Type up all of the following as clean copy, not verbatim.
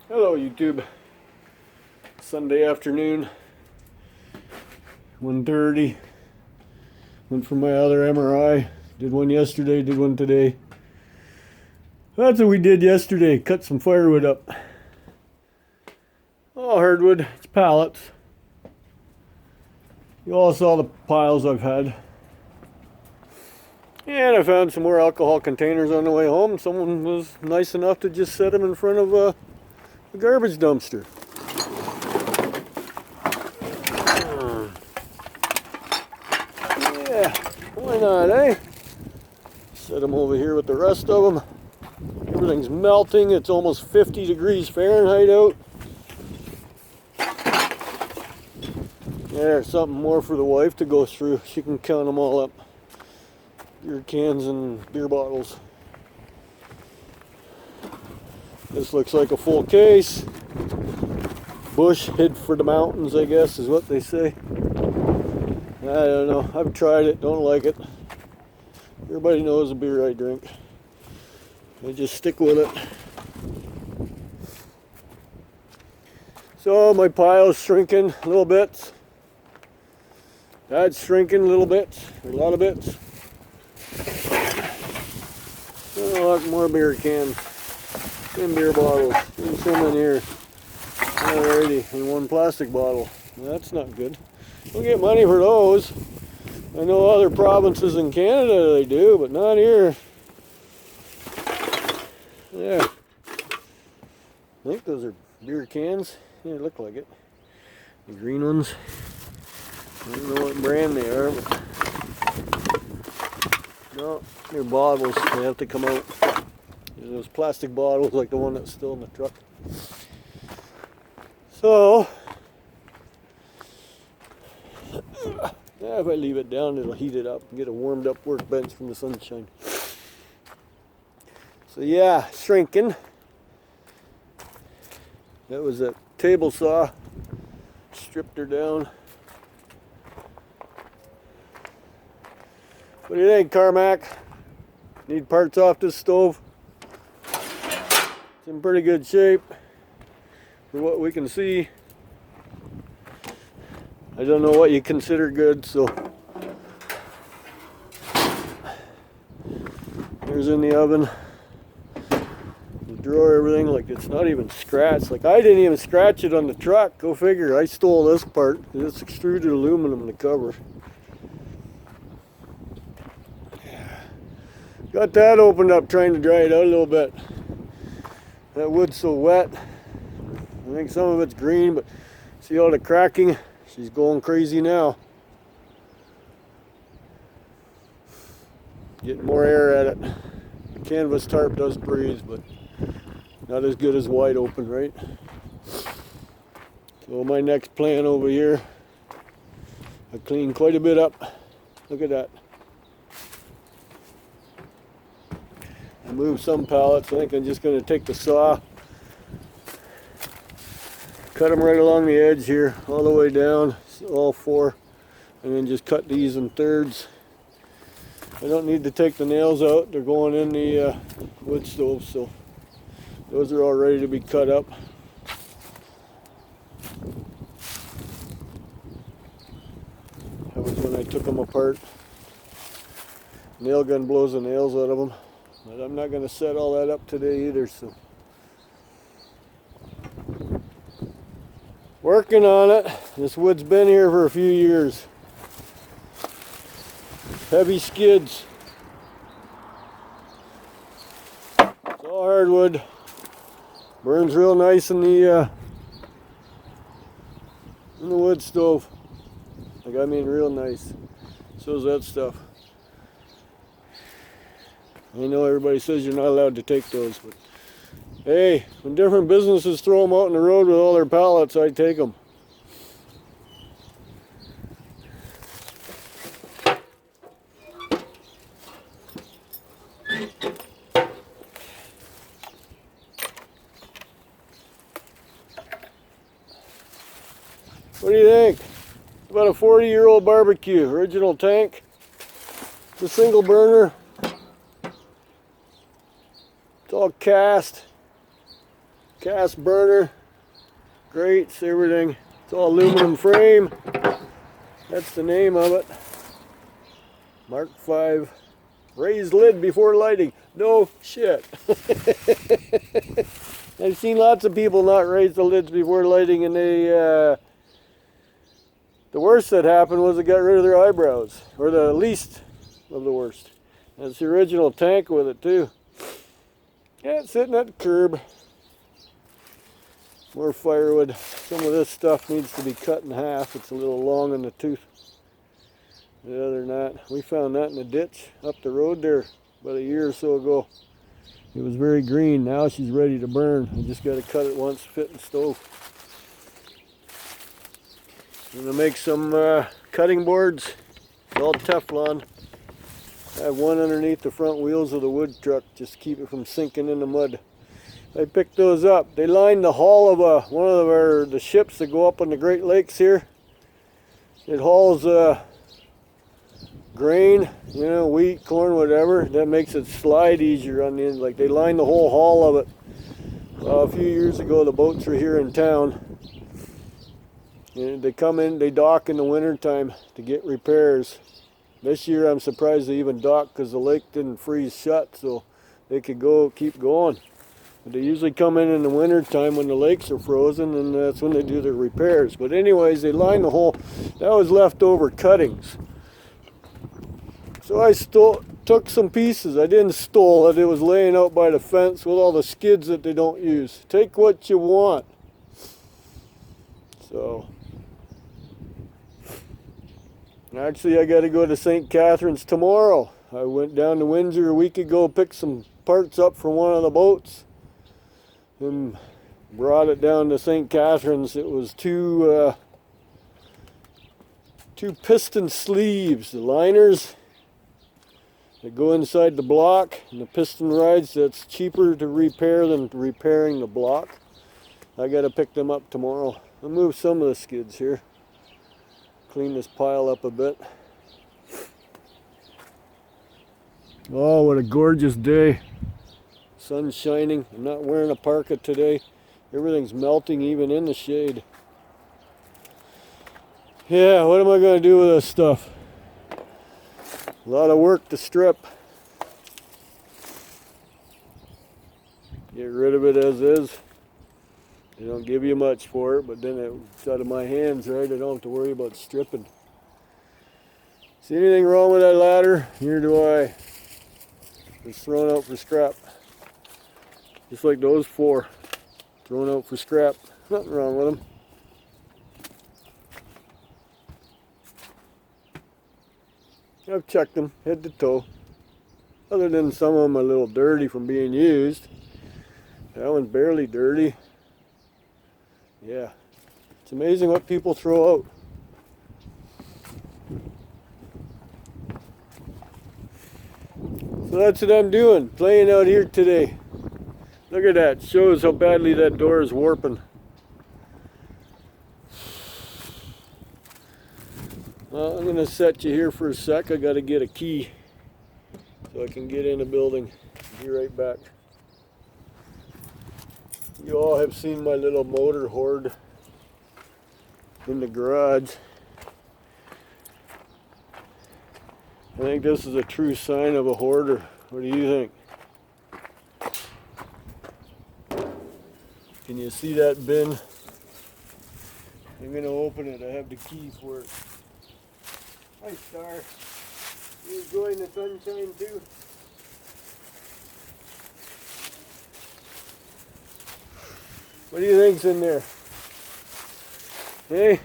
Hello YouTube. Sunday afternoon, 1:30. Went for my other MRI. Did one yesterday, did one today. That's what we did yesterday. Cut some firewood up. Oh, hardwood. It's pallets. You all saw the piles I've had. And I found some more alcohol containers on the way home. Someone was nice enough to just set them in front of a garbage dumpster. Yeah, why not, eh? Set them over here with the rest of them. Everything's melting. It's almost 50 degrees Fahrenheit out. There's something more for the wife to go through. She can count them all up. Beer cans and beer bottles. This looks like a full case. Bush hid for the mountains, I guess, is what they say. I don't know. I've tried it. Don't like it. Everybody knows the beer I drink. I just stick with it. So my pile's shrinking a little bit. That's shrinking a little bit. A lot of bits. A lot more beer cans. And beer bottles. There's some in here. Alrighty, in one plastic bottle. That's not good. Don't get money for those. I know other provinces in Canada they do, but not here. Yeah. I think those are beer cans. Yeah, they look like it. The green ones. I don't know what brand they are, but no, they're bottles. They have to come out. There's those plastic bottles like the one that's still in the truck. So, yeah, if I leave it down, it'll heat it up and get a warmed up workbench from the sunshine. So yeah, shrinking. That was a table saw. Stripped her down. What do you think, Carmack? Need parts off this stove? It's in pretty good shape for what we can see. I don't know what you consider good, so there's in the oven. The drawer, everything, like it's not even scratched. Like I didn't even scratch it on the truck. Go figure. I stole this part. It's extruded aluminum in the cover. Got that opened up, trying to dry it out a little bit. That wood's so wet. I think some of it's green, but see all the cracking? She's going crazy now. Getting more air at it. The canvas tarp does breeze, but not as good as wide open, right? So my next plan over here, I cleaned quite a bit up. Look at that. I moved some pallets. I think I'm just going to take the saw, cut them right along the edge here, all the way down, all four, and then just cut these in thirds. I don't need to take the nails out. They're going in the wood stove, so those are all ready to be cut up. That was when I took them apart. Nail gun blows the nails out of them. But I'm not going to set all that up today either, so. Working on it. This wood's been here for a few years. Heavy skids. It's all hardwood. Burns real nice in the wood stove. Like I mean real nice. So's that stuff. I know everybody says you're not allowed to take those, but hey, when different businesses throw them out in the road with all their pallets, I take them. What do you think? It's about a 40-year-old barbecue, original tank. It's a single burner. It's all cast. cast burner, grates, everything. It's all aluminum frame. That's the name of it. Mark V. Raised lid before lighting. No shit. I've seen lots of people not raise the lids before lighting, and the worst that happened was it got rid of their eyebrows, or the least of the worst. That's the original tank with it too. Yeah, it's sitting at the curb. More firewood. Some of this stuff needs to be cut in half. It's a little long in the tooth. But other than that, we found that in the ditch up the road there about a year or so ago. It was very green. Now she's ready to burn. I just got to cut it once, fit in the stove. I'm going to make some cutting boards. It's all Teflon. I have one underneath the front wheels of the wood truck just to keep it from sinking in the mud. I picked those up. They lined the hull of one of the ships that go up on the Great Lakes here. It hauls grain, you know, wheat, corn, whatever. That makes it slide easier on the end. Like they lined the whole hull of it. A few years ago, the boats were here in town. And they come in, they dock in the winter time to get repairs. This year, I'm surprised they even docked because the lake didn't freeze shut, so they could keep going. But they usually come in the winter time when the lakes are frozen, and that's when they do their repairs. But anyways, they lined the whole. That was leftover cuttings. So I took some pieces. I didn't stole it. It was laying out by the fence with all the skids that they don't use. Take what you want. So, actually, I got to go to St. Catharines tomorrow. I went down to Windsor a week ago, picked some parts up from one of the boats, and brought it down to St. Catharines. It was two piston sleeves, the liners that go inside the block, and the piston rides. That's cheaper to repair than repairing the block. I got to pick them up tomorrow. I'll move some of the skids here. Clean this pile up a bit. Oh, what a gorgeous day. Sun's shining. I'm not wearing a parka today. Everything's melting even in the shade. Yeah, what am I going to do with this stuff? A lot of work to strip. Get rid of it as is. They don't give you much for it, but then it's out of my hands, right? I don't have to worry about stripping. See anything wrong with that ladder? Neither do I. It's thrown out for scrap. Just like those four. Thrown out for scrap. Nothing wrong with them. I've checked them head to toe. Other than some of them a little dirty from being used. That one's barely dirty. Yeah. It's amazing what people throw out. So that's what I'm doing. Playing out here today. Look at that. Shows how badly that door is warping. Well, I'm going to set you here for a sec. I got to get a key so I can get in the building. Be right back. You all have seen my little motor hoard in the garage. I think this is a true sign of a hoarder. What do you think? Can you see that bin? I'm going to open it. I have the key for it. Hi, Star. You enjoying the sunshine too? What do you think's in there? Hey?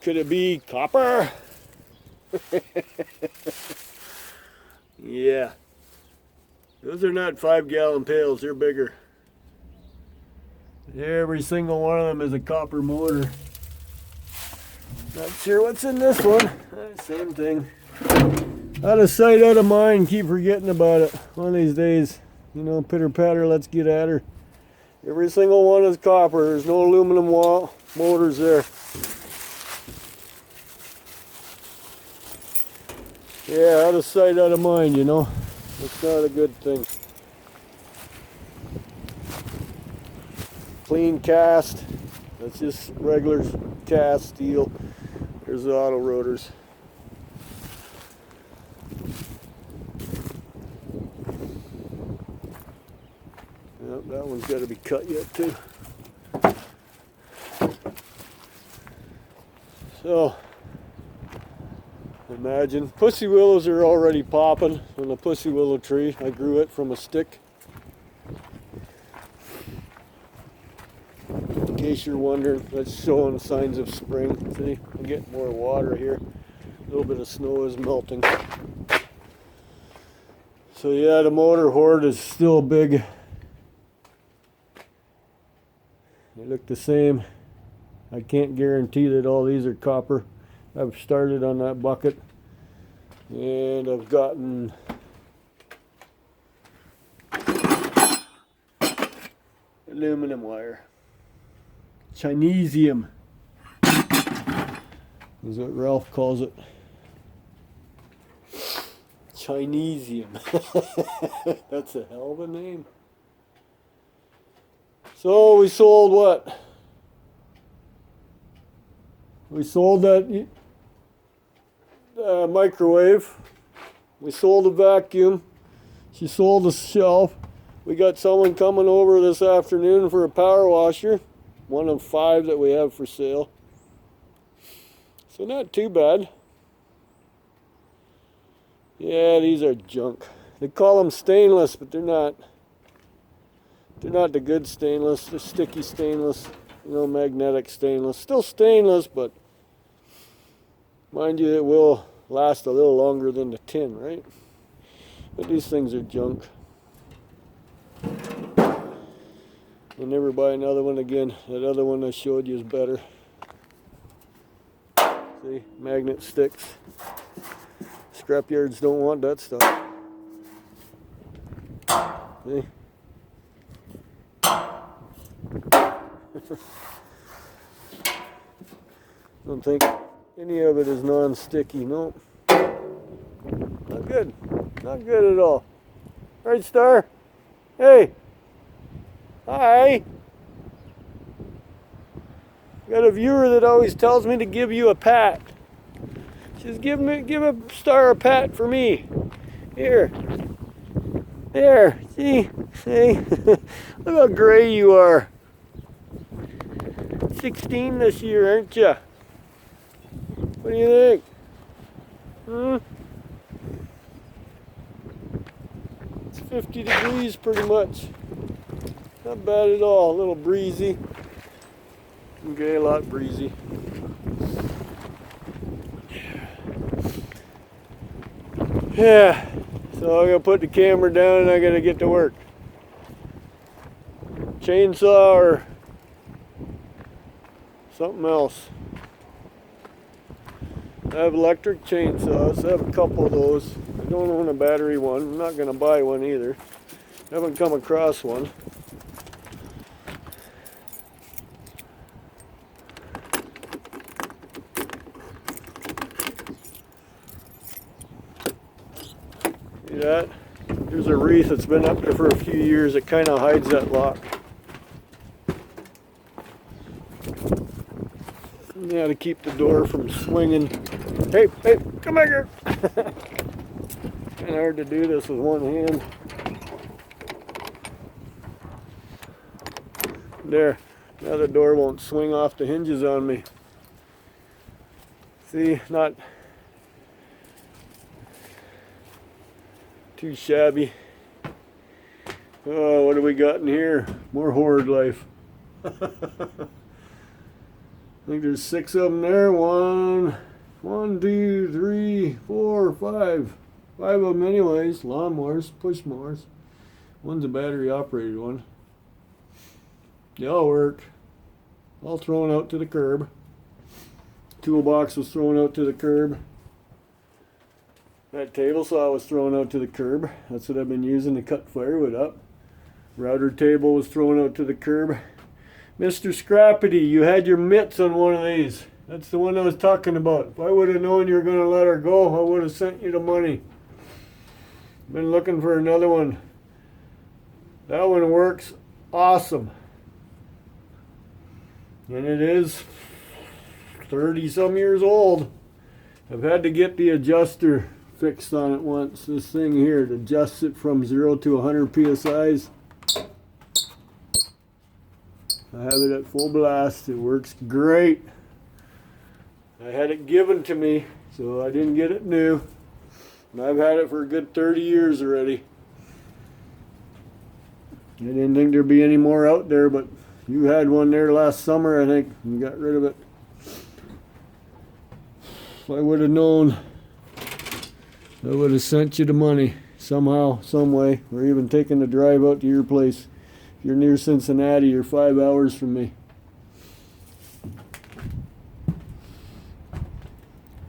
Could it be copper? Yeah. Those are not 5-gallon pails, they're bigger. Every single one of them is a copper motor. Not sure what's in this one. Same thing. Out of sight, out of mind. Keep forgetting about it. One of these days, you know, pitter patter, let's get at her. Every single one is copper. There's no aluminum motors there. Yeah, out of sight, out of mind, you know. It's not a good thing. clean cast. That's just regular cast steel. There's the auto rotors. Yep, that one's got to be cut yet too. So, imagine, pussy willows are already popping on the pussy willow tree. I grew it from a stick. In case you're wondering, that's showing signs of spring. See, I'm getting more water here. A little bit of snow is melting. So yeah, the motor horde is still big. They look the same. I can't guarantee that all these are copper. I've started on that bucket and I've gotten aluminum wire. Chinesium is what Ralph calls it. Chinesium. That's a hell of a name. So we sold what? We sold that microwave. We sold a vacuum. She sold a shelf. We got someone coming over this afternoon for a power washer. One of 5 that we have for sale. So not too bad. Yeah, these are junk. They call them stainless, but they're not. They're not the good stainless. They're sticky stainless. You know, magnetic stainless. Still stainless, but mind you, it will last a little longer than the tin, right? But these things are junk. I'll never buy another one again. That other one I showed you is better. See, magnet sticks. Scrapyards don't want that stuff. See? Don't think any of it is non-sticky. Nope. Not good. Not good at all. Right, Star? Hey. Hi. Got a viewer that always tells me to give you a pat. She says, give a Star a pat for me. Here. There. See? Look how gray you are. 16 this year, aren't you? What do you think? It's 50 degrees pretty much. Not bad at all. A little breezy. Okay, a lot breezy. Yeah. So I'm gonna put the camera down and I gotta get to work. Chainsaw or something else. I have electric chainsaws. I have a couple of those. I don't own a battery one. I'm not going to buy one either. Haven't come across one. See that? There's a wreath that's been up there for a few years. It kind of hides that lock. Yeah, to keep the door from swinging. Hey, come back here. Kind of hard to do this with one hand. There. Now the door won't swing off the hinges on me. See, not too shabby. Oh, what do we got in here? More horde life. I think there's 6 of them there. 1, 2, 3, 4, 5. 5 of them anyways. Lawnmowers, push mowers. One's a battery operated one. They all work. All thrown out to the curb. Toolbox was thrown out to the curb. That table saw was thrown out to the curb. That's what I've been using to cut firewood up. Router table was thrown out to the curb. Mr. Scrappity, you had your mitts on one of these. That's the one I was talking about. If I would have known you were going to let her go, I would have sent you the money. Been looking for another one. That one works awesome. And it is 30 some years old. I've had to get the adjuster fixed on it once. This thing here, it adjusts it from 0 to 100 psi's. I have it at full blast. It works great. I had it given to me, so I didn't get it new. And I've had it for a good 30 years already. I didn't think there'd be any more out there, but you had one there last summer, I think, and got rid of it. If I would have known, I would have sent you the money somehow, some way, or even taken the drive out to your place. If you're near Cincinnati, you're 5 hours from me.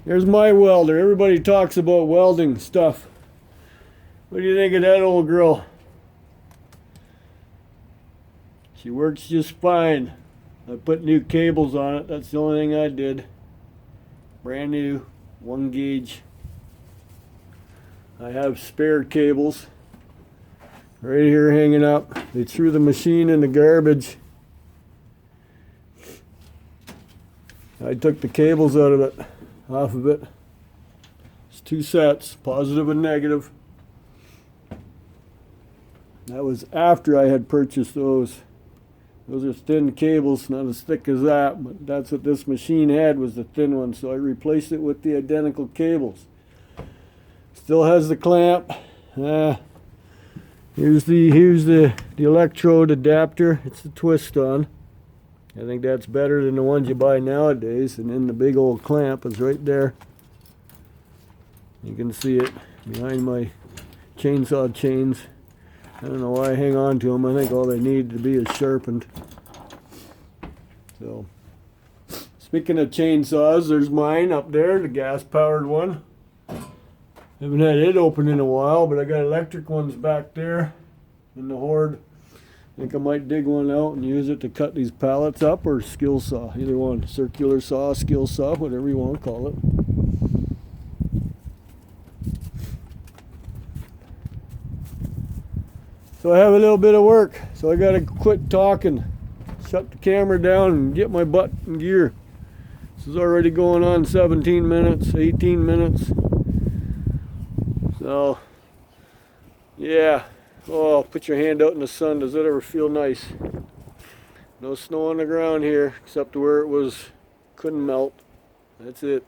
There's my welder. Everybody talks about welding stuff. What do you think of that old girl? She works just fine. I put new cables on it. That's the only thing I did. Brand new, 1 gauge. I have spare cables right here hanging up. They threw the machine in the garbage. I took the cables out of it, off of it. It's 2 sets, positive and negative. That was after I had purchased those. Those are thin cables, not as thick as that, but that's what this machine had, was the thin one, so I replaced it with the identical cables. Still has the clamp. Here's the electrode adapter. It's the twist on. I think that's better than the ones you buy nowadays. And then the big old clamp is right there. You can see it behind my chainsaw chains. I don't know why I hang on to them. I think all they need to be is sharpened. So, speaking of chainsaws, there's mine up there, the gas-powered one. Haven't had it open in a while, but I got electric ones back there in the Horde. I think I might dig one out and use it to cut these pallets up, or skill saw, either one. Circular saw, skill saw, whatever you want to call it. So I have a little bit of work, so I gotta quit talking, shut the camera down and get my butt in gear. This is already going on 17 minutes, 18 minutes. So, yeah. Oh, put your hand out in the sun. Does that ever feel nice? No snow on the ground here, except where it was, couldn't melt. That's it.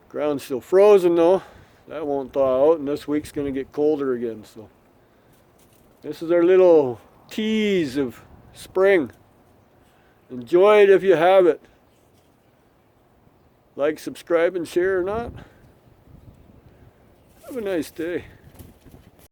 Ground's still frozen though. That won't thaw out, and this week's gonna get colder again, so. This is our little tease of spring. Enjoy it if you have it. Like, subscribe, and share or not. Have a nice day.